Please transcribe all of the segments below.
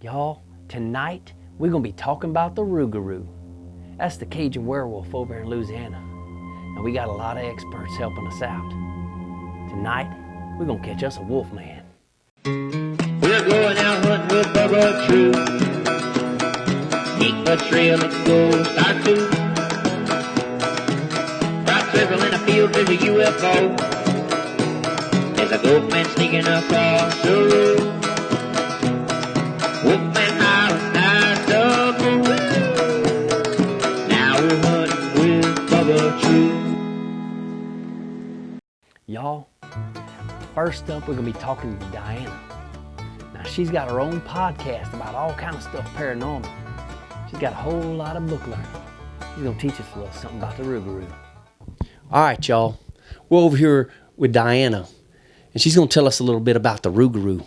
Y'all, tonight we're going to be talking about the Rougarou. That's the Cajun werewolf over in Louisiana. And we got a lot of experts helping us out. Tonight, we're going to catch us a wolf man. We're going out hunting with Bubba True. 8-foot trail, let's go start to. Right circle in a field, there's a UFO. There's a ghost man sneaking across the road. Wolfman howling at the moon. Now we're hunting with Bubba True. Y'all, first up we're going to be talking to Diana. Now she's got her own podcast about all kind of stuff paranormal. She's got a whole lot of book learning. She's going to teach us a little something about the Rougarou. All right, y'all. We're over here with Diana, and she's going to tell us a little bit about the Rougarou.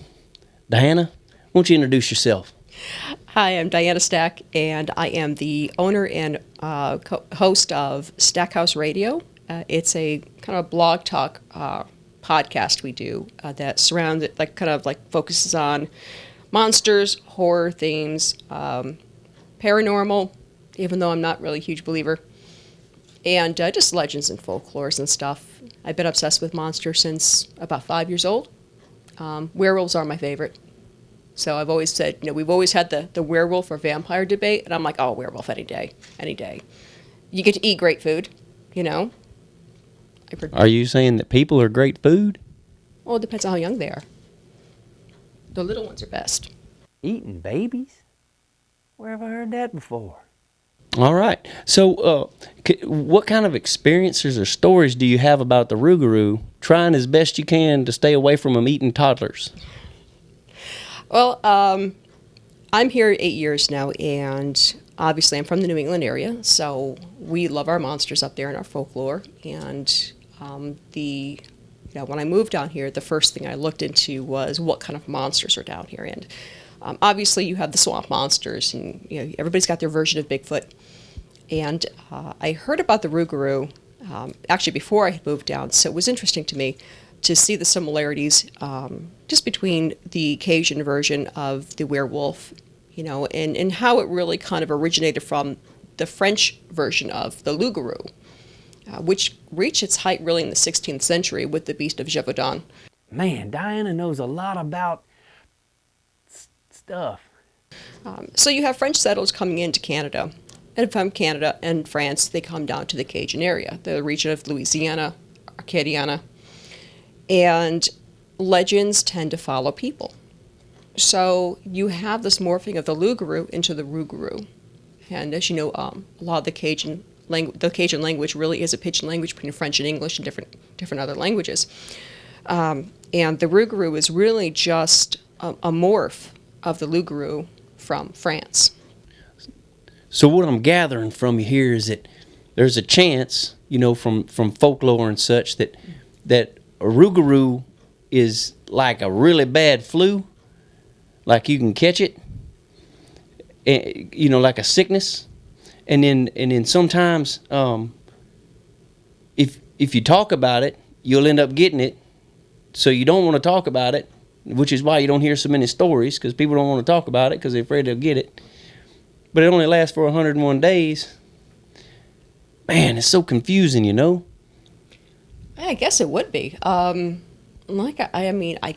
Diana, why don't you introduce yourself? Hi, I'm Diana Stack, and I am the owner and host of Stackhouse Radio. It's a kind of blog talk podcast we do that surrounds it, focuses on monsters, horror themes, paranormal, even though I'm not really a huge believer, and just legends and folklores and stuff. I've been obsessed with monsters since about 5 years old. Werewolves are my favorite. So I've always said, we've always had the werewolf or vampire debate, and I'm like, oh, werewolf any day, any day. You get to eat great food, Are you saying that people are great food? Well, it depends on how young they are. The little ones are best. Eating babies? Where have I heard that before? All right. So what kind of experiences or stories do you have about the Rougarou, trying as best you can to stay away from them eating toddlers? Well, I'm here 8 years now, and obviously I'm from the New England area, so we love our monsters up there in our folklore. And when I moved down here, the first thing I looked into was what kind of monsters are down here. And obviously you have the swamp monsters, and everybody's got their version of Bigfoot. And I heard about the Rougarou actually before I had moved down, so it was interesting to me to see the similarities just between the Cajun version of the werewolf, and how it really kind of originated from the French version of the Loup-garou, which reached its height really in the 16th century with the Beast of Gévaudan. Man, Diana knows a lot about stuff. So you have French settlers coming into Canada, and from Canada and France, they come down to the Cajun area, the region of Louisiana, Acadiana, and legends tend to follow people. So you have this morphing of the Loup-garou into the Rougarou. And as you know, a lot of the Cajun language really is a pidgin language between French and English and different other languages. And the Rougarou is really just a morph of the Loup-garou from France. So what I'm gathering from you here is that there's a chance, from folklore and such, that a Rougarou is like a really bad flu, like you can catch it, like a sickness, and then sometimes if you talk about it, you'll end up getting it. So you don't want to talk about it, which is why you don't hear so many stories, because people don't want to talk about it because they're afraid they'll get it. But it only lasts for 101 days. Man, it's so confusing, I guess it would be. I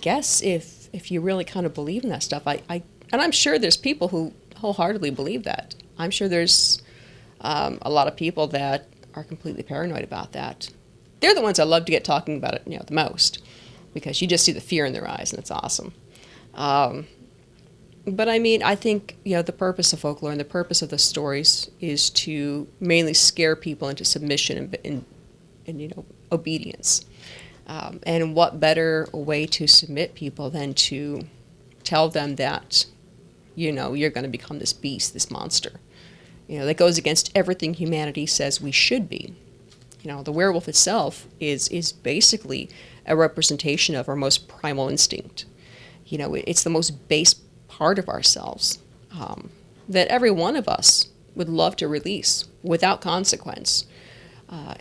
guess if you really kind of believe in that stuff, and I'm sure there's people who wholeheartedly believe that. I'm sure there's a lot of people that are completely paranoid about that. They're the ones I love to get talking about it, the most, because you just see the fear in their eyes, and it's awesome. But I think, the purpose of folklore and the purpose of the stories is to mainly scare people into submission and obedience. And what better way to submit people than to tell them that, you're going to become this beast, this monster, that goes against everything humanity says we should be. The werewolf itself is basically a representation of our most primal instinct. It's the most base part of ourselves that every one of us would love to release without consequence.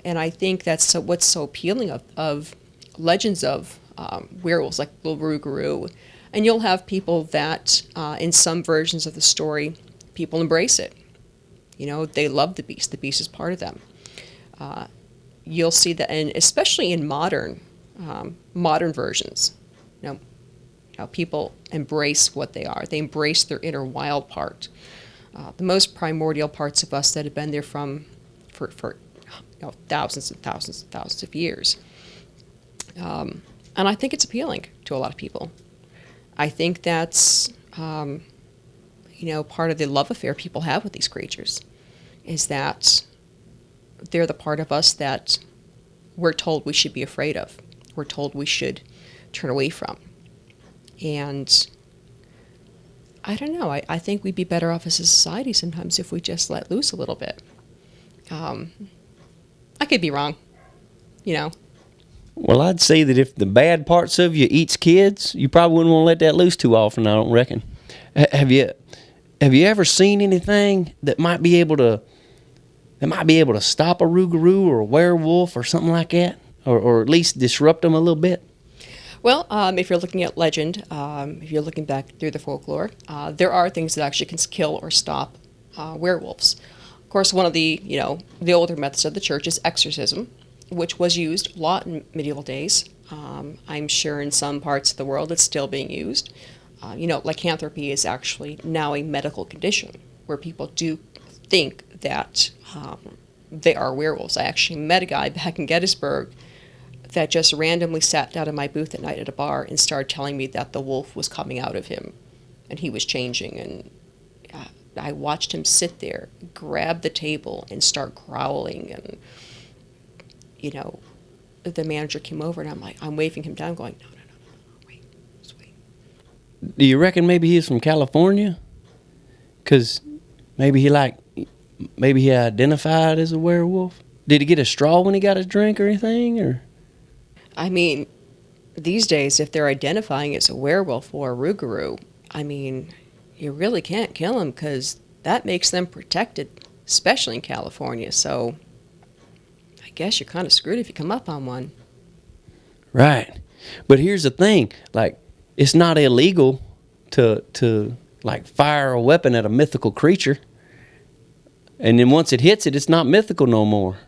And I think that's what's so appealing of legends of werewolves like the Rougarou, And you'll have people that, in some versions of the story, people embrace it. You know, they love the beast. The beast is part of them. You'll see that, and especially in modern versions, you know, how people embrace what they are. They embrace their inner wild part, the most primordial parts of us that have been there for thousands and thousands and thousands of years. And I think it's appealing to a lot of people. I think that's, part of the love affair people have with these creatures, is that they're the part of us that we're told we should be afraid of. We're told we should turn away from. And I don't know, I think we'd be better off as a society sometimes if we just let loose a little bit. I could be wrong, you know. Well, I'd say that if the bad parts of you eats kids, you probably wouldn't want to let that loose too often, I don't reckon. Have you ever seen anything that might be able to stop a Rougarou or a werewolf or something like that? Or at least disrupt them a little bit? Well, if you're looking at legend, if you're looking back through the folklore, there are things that actually can kill or stop werewolves. Of course, one of the older methods of the church is exorcism, which was used a lot in medieval days. I'm sure in some parts of the world it's still being used. Lycanthropy is actually now a medical condition where people do think that they are werewolves. I actually met a guy back in Gettysburg that just randomly sat down in my booth at night at a bar and started telling me that the wolf was coming out of him and he was changing. And I watched him sit there, grab the table, and start growling. And, the manager came over and I'm waving him down going, no, wait, just wait. Do you reckon maybe he's from California? Because maybe he identified as a werewolf? Did he get a straw when he got his drink or anything? Or? I mean, these days, if they're identifying as a werewolf or a Rougarou, I mean, you really can't kill them because that makes them protected, especially in California. So I guess you're kind of screwed if you come up on one. Right. But here's the thing. Like, it's not illegal to fire a weapon at a mythical creature. And then once it hits it, it's not mythical no more.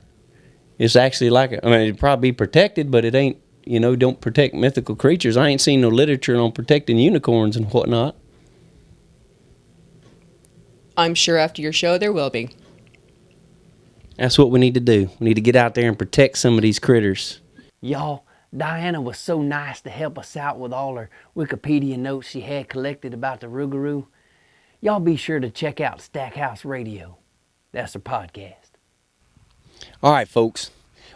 It's actually it'd probably be protected, but it ain't, don't protect mythical creatures. I ain't seen no literature on protecting unicorns and whatnot. I'm sure after your show there will be. That's what we need to do. We need to get out there and protect some of these critters. Y'all, Diana was so nice to help us out with all her Wikipedia notes she had collected about the Rougarou. Y'all be sure to check out Stackhouse Radio. That's her podcast. All right, folks.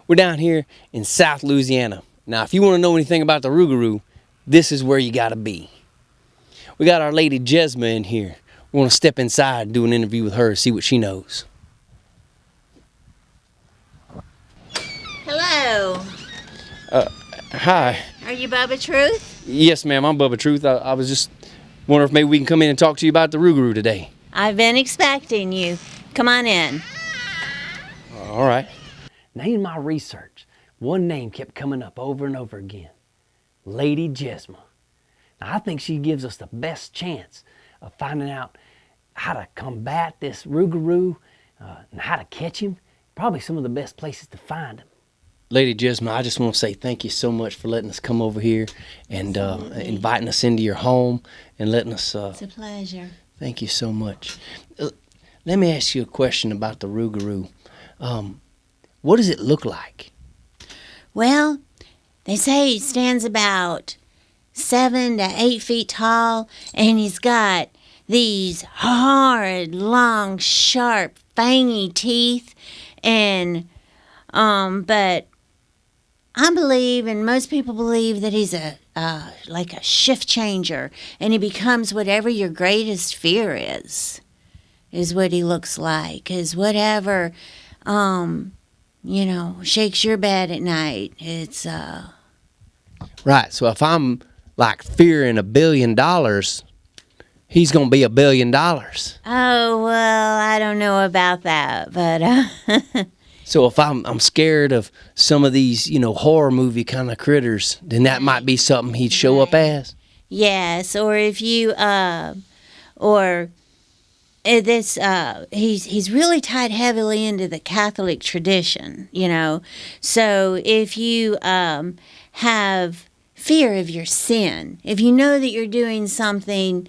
We're down here in South Louisiana. Now, if you want to know anything about the Rougarou, this is where you got to be. We got our Lady Jasmine in here. We want to step inside and do an interview with her, see what she knows. Hello. Hi. Are you Bubba Truth? Yes, ma'am. I'm Bubba Truth. I was just wondering if maybe we can come in and talk to you about the Rougarou today. I've been expecting you. Come on in. All right. Now, in my research, one name kept coming up over and over again. Lady Jasmine. Now, I think she gives us the best chance of finding out how to combat this Rougarou and how to catch him. Probably some of the best places to find him. Lady Jasmine, I just want to say thank you so much for letting us come over here and inviting us into your home and letting us... It's a pleasure. Thank you so much. Let me ask you a question about the Rougarou. What does it look like? Well, they say he stands about 7 to 8 feet tall, and he's got these hard, long, sharp, fangy teeth, and but I believe, and most people believe, that he's like a shift changer, and he becomes whatever your greatest fear is what he looks like, is whatever, shakes your bed at night. It's, Right, so if I'm, fearing $1 billion, he's going to be $1 billion. Oh, well, I don't know about that, but, So if I'm scared of some of these, horror movie kind of critters, then that might be something he'd show up as? Yes, or if you or this he's really tied heavily into the Catholic tradition, you know. So if you have fear of your sin, if you know that you're doing something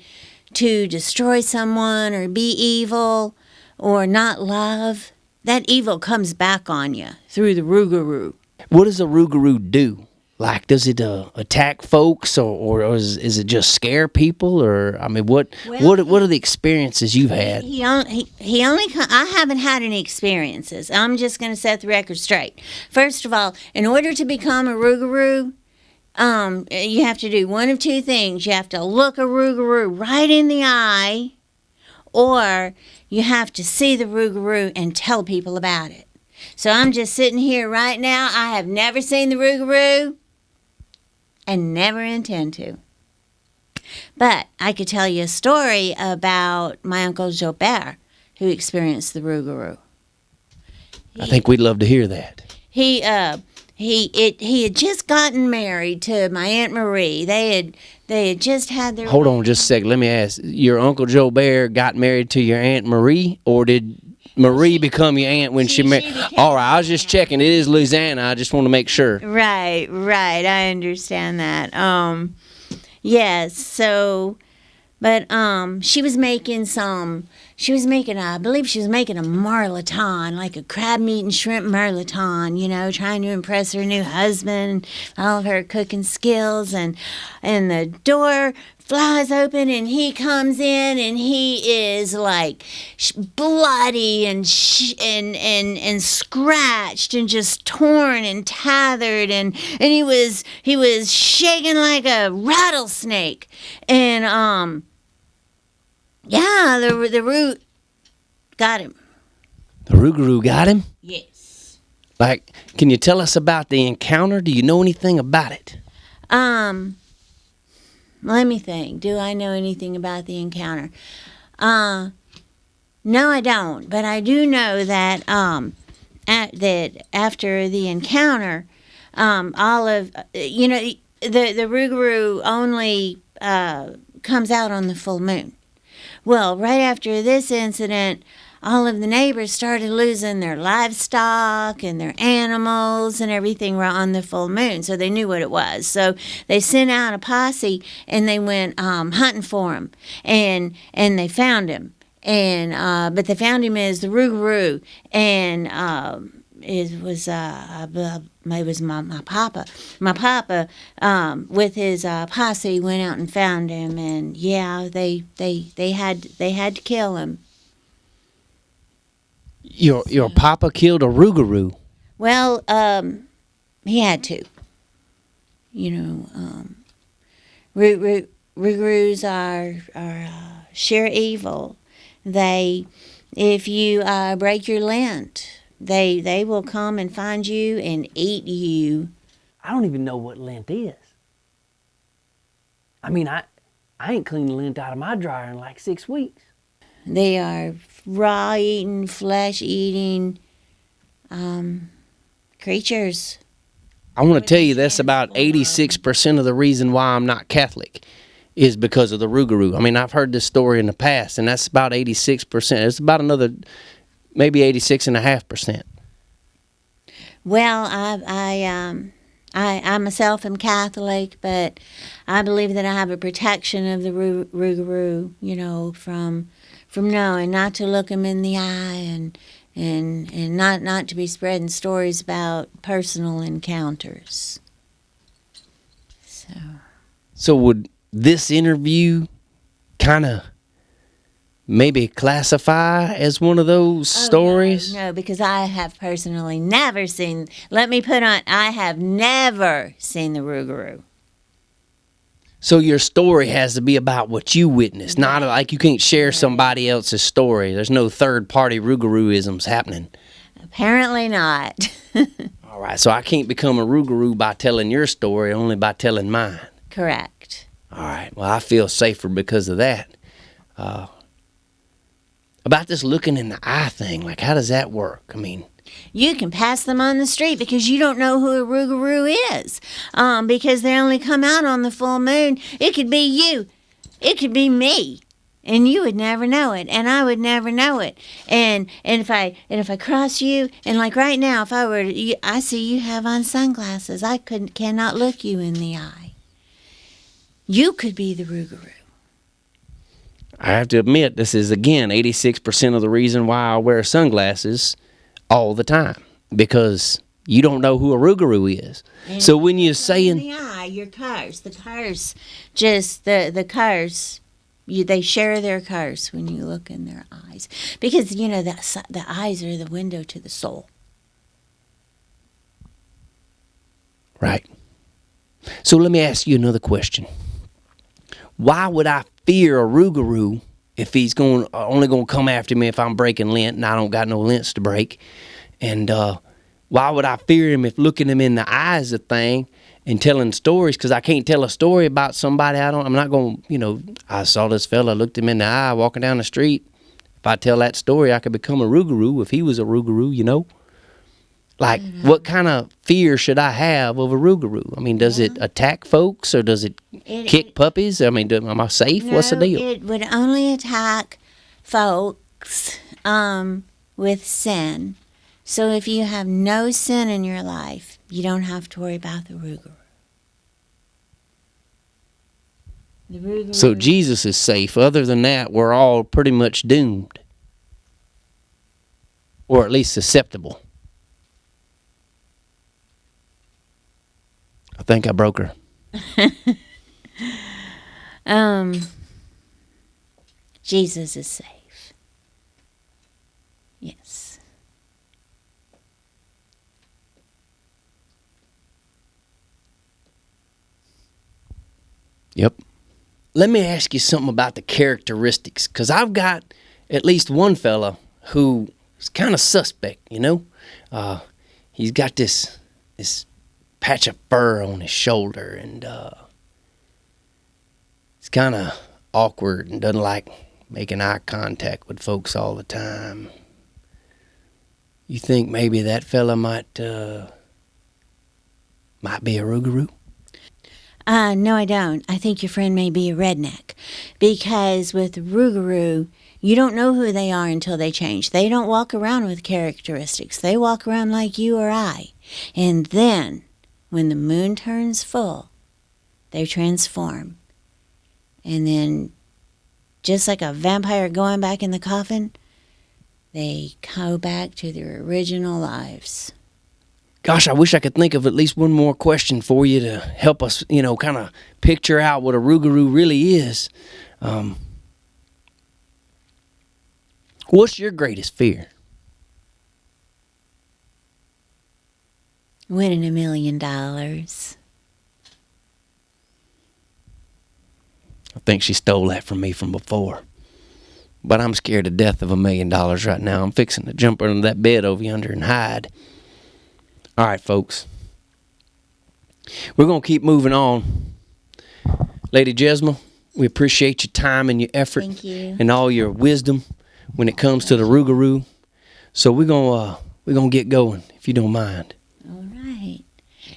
to destroy someone or be evil or not love, that evil comes back on you through the Rougarou. What does a Rougarou do? Like, does it attack folks, or is it just scare people? Or I mean, what are the experiences you've had? He only I haven't had any experiences. I'm just going to set the record straight. First of all, in order to become a Rougarou, you have to do one of two things. You have to look a Rougarou right in the eye, or you have to see the Rougarou and tell people about it. So I'm just sitting here right now. I have never seen the Rougarou and never intend to. But I could tell you a story about my Uncle Jobert, who experienced the Rougarou. I think we'd love to hear that. He had just gotten married to my Aunt Marie. They had just had their... Hold on just a second. Let me ask. Your Uncle Jobert got married to your Aunt Marie, or did Marie become your aunt when she married? All right, I was just checking. It is Louisiana. I just want to make sure. Right. I understand that. Yes, so... But she was making I believe she was making a marlaton, like a crab meat and shrimp marlaton, you know, trying to impress her new husband, all of her cooking skills, and the door flies open and he comes in and he is like bloody and scratched and just torn and tethered and he was shaking like a rattlesnake and yeah, the root got him. The Rougarou got him? Yes. Like, can you tell us about the encounter? Do you know anything about it? Let me think. Do I know anything about the encounter? No, I don't. But I do know that that after the encounter, all of the Rougarou only comes out on the full moon. Well, right after this incident, all of the neighbors started losing their livestock and their animals and everything on the full moon, so they knew what it was. So they sent out a posse and they went hunting for him, and they found him. And but they found him as the Rougarou, and it was my papa. My papa, with his posse, went out and found him, and yeah, they had to kill him. Your papa killed a Rougarou? Well, he had to. You know, Rougarous are sheer evil. If you break your lint, they will come and find you and eat you. I don't even know what lint is. I mean, I ain't cleaned lint out of my dryer in like 6 weeks. They are raw-eating, flesh-eating creatures. I want to tell you that's about 86% of the reason why I'm not Catholic is because of the Rougarou. I mean, I've heard this story in the past, and that's about 86%. It's about another, maybe 86.5%. Well, I myself am Catholic, but I believe that I have a protection of the Rougarou, you know, from knowing not to look them in the eye and not to be spreading stories about personal encounters. So would this interview kind of maybe classify as one of those stories? No, because I have personally never seen, I have never seen the Rougarou. So your story has to be about what you witnessed, not like you can't share somebody else's story. There's no third-party Rougarouisms happening. Apparently not. All right, so I can't become a Rougarou by telling your story, only by telling mine. Correct. All right, well, I feel safer because of that. about this looking in the eye thing. Like, how does that work? I mean, You can pass them on the street because you don't know who a Rougarou is, because they only come out on the full moon. It could be you. It could be me. And you would never know it, and I would never know it. And if I cross you, and like right now, if I were I see you have on sunglasses. I cannot look you in the eye. You could be the Rougarou. I have to admit, this is, again, 86% of the reason why I wear sunglasses all the time, because you don't know who a Rougarou is. And So when you're in saying, the eye, the cars, just the cars. They share their cars when you look in their eyes, because the eyes are the window to the soul. right. So let me ask you another question. Why would I fear a Rougarou if he's only going to come after me if I'm breaking lint and I don't got no lints to break? And why would I fear him if looking him in the eye is a thing and telling stories? Because I can't tell a story about somebody I'm not going to, I saw this fella, looked him in the eye walking down the street. If I tell that story, I could become a Rougarou if he was a Rougarou, Like, what kind of fear should I have of a Rougarou? I mean, does it attack folks, or does it kick puppies? I mean, am I safe? What's the deal? It would only attack folks with sin. So if you have no sin in your life, you don't have to worry about the Rougarou. So Jesus is safe. Other than that, we're all pretty much doomed. Or at least susceptible. I think I broke her. Jesus is safe. Yes. Yep. Let me ask you something about the characteristics, because I've got at least one fella who is kind of suspect, He's got this patch of fur on his shoulder, and it's kind of awkward and doesn't like making eye contact with folks all the time. You think maybe that fella might be a Rougarou? No, I don't. I think your friend may be a redneck, because with Rougarou, you don't know who they are until they change. They don't walk around with characteristics. They walk around like you or I. And then, when the moon turns full, they transform. And then, just like a vampire going back in the coffin, they go back to their original lives. Gosh, I wish I could think of at least one more question for you to help us, kind of picture out what a Rougarou really is. What's your greatest fear? Winning $1 million. I think she stole that from me from before. But I'm scared to death of $1 million right now. I'm fixing to jump under that bed over yonder and hide. All right, folks. We're going to keep moving on. Lady Jasmine, we appreciate your time and your effort. Thank you. And all your wisdom when it comes to the Rougarou. So we're going to get going, if you don't mind. All right.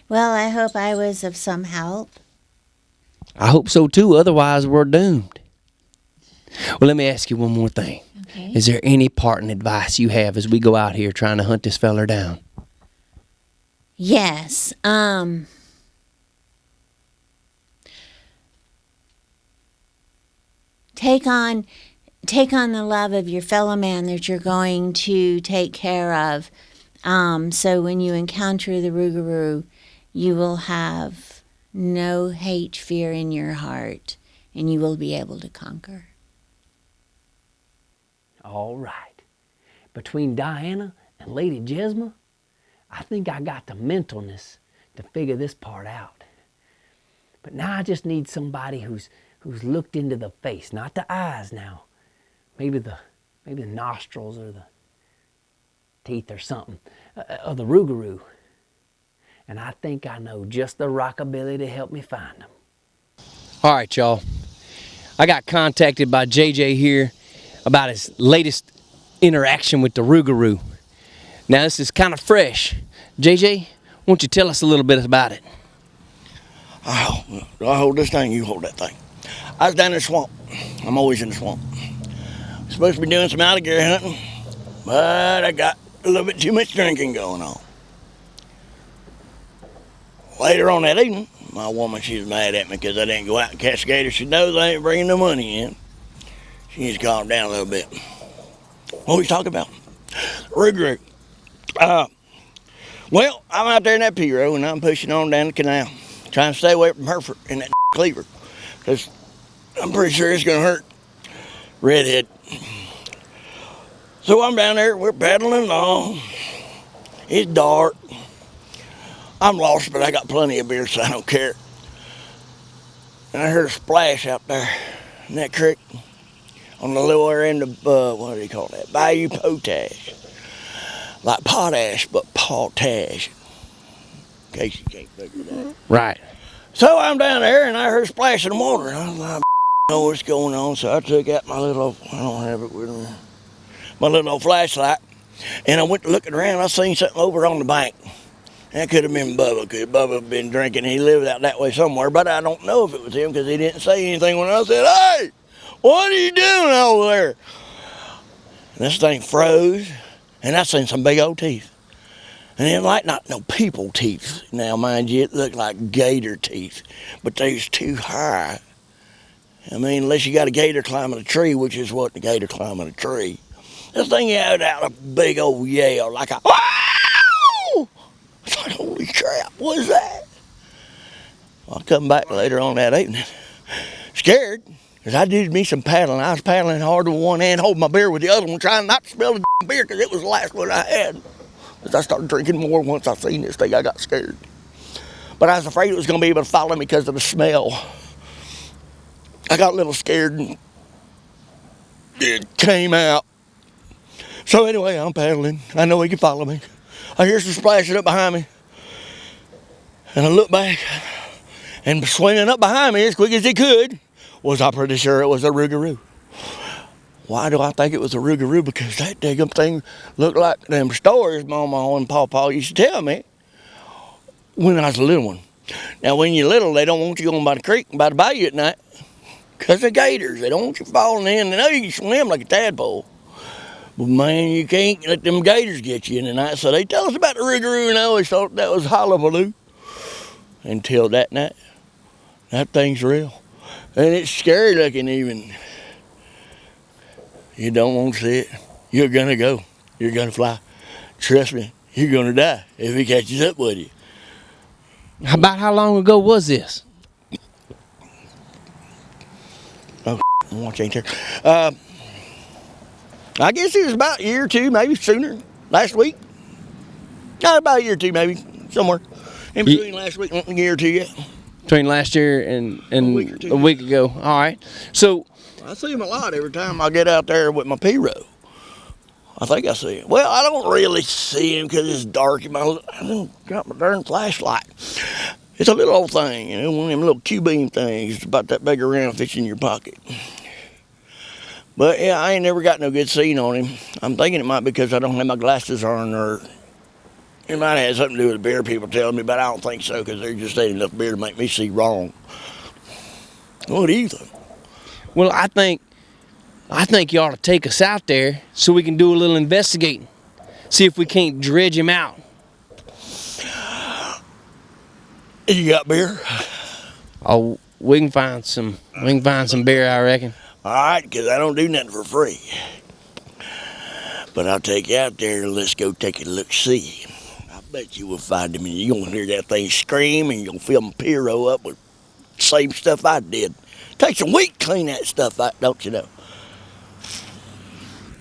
Well, I hope I was of some help. I hope so, too. Otherwise, we're doomed. Well, let me ask you one more thing. Okay. Is there any parting advice you have as we go out here trying to hunt this feller down? Yes. Take on the love of your fellow man that you're going to take care of. So when you encounter the Rougarou, you will have no hate, fear in your heart, and you will be able to conquer. All right. Between Diana and Lady Jasmine, I think I got the mentalness to figure this part out. But now I just need somebody who's looked into the face, not the eyes now. Maybe the nostrils or the teeth or something of the Rougarou. And I think I know just the rockabilly to help me find them. All right, y'all. I got contacted by JJ here about his latest interaction with the Rougarou. Now, this is kind of fresh. JJ, why don't you tell us a little bit about it? Oh, I hold this thing, you hold that thing. I was down in the swamp. I'm always in the swamp. Supposed to be doing some alligator hunting, but I got a little bit too much drinking going on. Later on that evening, my woman, she was mad at me because I didn't go out and catch gators. She knows I ain't bringing no money in. She needs to calm down a little bit. What was we talking about? Rougarou. Well, I'm out there in that P-row and I'm pushing on down the canal, trying to stay away from her in that cleaver, because I'm pretty sure it's going to hurt. Redhead. So I'm down there, we're paddling along. It's dark. I'm lost, but I got plenty of beer, so I don't care. And I heard a splash out there in that creek on the lower end of, what do you call that? Bayou Potash. Like potash, but potash. In case you can't figure that. Right. So I'm down there, and I heard a splash in the water. I was like, I know what's going on, so I took out my little, I don't have it with me, my little flashlight, and I went to looking around. I seen something over on the bank. That could have been Bubba, because Bubba had been drinking. He lived out that way somewhere, but I don't know if it was him because he didn't say anything when I said, "Hey, what are you doing over there?" And this thing froze, and I seen some big old teeth. And it like not no people teeth. Now, mind you, it looked like gator teeth, but they was too high. I mean, unless you got a gator climbing a tree, which is what the gator climbing a tree. This thing had out a big old yell, like a, "Wow!" I thought, holy crap, what is that? Well, I come back later on that evening, scared, because I did me some paddling. I was paddling hard with one hand, holding my beer with the other one, trying not to spill the beer, because it was the last one I had. As I started drinking more once I seen this thing, I got scared. But I was afraid it was going to be able to follow me because of the smell. I got a little scared, and it came out. So anyway, I'm paddling. I know he can follow me. I hear some splashing up behind me. And I look back, and swinging up behind me as quick as he could was, I'm pretty sure it was a Rougarou. Why do I think it was a Rougarou? Because that daggum thing looked like them stories Mama and Pawpaw used to tell me when I was a little one. Now, when you're little, they don't want you going by the creek and by the bayou at night because of gators. They don't want you falling in. They know you can swim like a tadpole. But, man, you can't let them gators get you in the night. So they tell us about the Rougarou, and I always thought that was hullabaloo. Until that night, that thing's real. And it's scary looking even. You don't want to see it. You're going to go. You're going to fly. Trust me, you're going to die if he catches up with you. About how long ago was this? Oh, watch ain't there. I guess it was about a year or two, maybe sooner. Last week. Not about a year or two, maybe. Somewhere. In between last week and a year or two, yeah. Between last year and a week ago. All right. So I see him a lot every time I get out there with my P-row. I think I see him. Well, I don't really see him because it's dark. I don't got my darn flashlight. It's a little old thing, you know, one of them little Q-beam things. It's about that big around, fits in your pocket. But yeah, I ain't never got no good seeing on him. I'm thinking it might be because I don't have my glasses on, or it might have something to do with the beer, people telling me, but I don't think so because there just ain't enough beer to make me see wrong. What do you think? well, I think you ought to take us out there so we can do a little investigating. See if we can't dredge him out. You got beer? Oh, we can find some beer, I reckon. All right, because I don't do nothing for free. But I'll take you out there and let's go take a look-see. I bet you will find him, and you're going to hear that thing scream, and you're going to feel my P-row up with the same stuff I did. Takes a week to clean that stuff out, don't you know?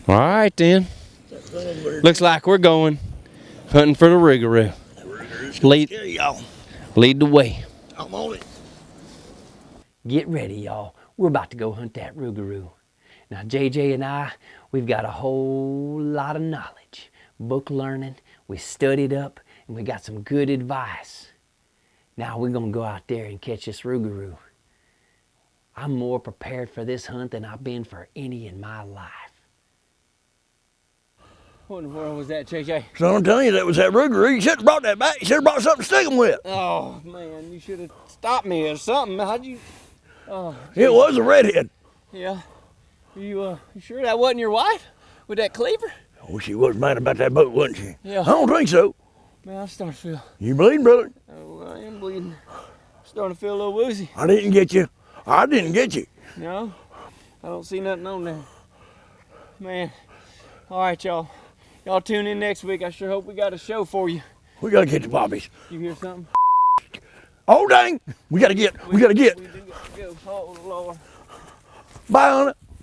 All right, then. Looks like we're going hunting for the Rougarou. Lead the way. I'm on it. Get ready, y'all. We're about to go hunt that Rougarou. Now, JJ and I, we've got a whole lot of knowledge, book learning, we studied up, and we got some good advice. Now we're going to go out there and catch this Rougarou. I'm more prepared for this hunt than I've been for any in my life. What in the world was that, JJ? So I'm telling you, that was that Rougarou. You should have brought that back. You should have brought something to stick 'em with. Oh, man, you should have stopped me or something. How'd you... Oh, It was a redhead. yeah. You sure that wasn't your wife with that cleaver? Oh, she was mad about that boat, wasn't she? Yeah. I don't think so. Man, I'm starting to feel... You bleeding, brother? Oh, I am bleeding. Starting to feel a little woozy. I didn't get you. I didn't get you. No? I don't see nothing on there. Man. All right, y'all. Y'all tune in next week. I sure hope we got a show for you. We gotta get the poppies. You hear something? Oh dang! We gotta get. We do got to go. Oh, Lord. Bye on it.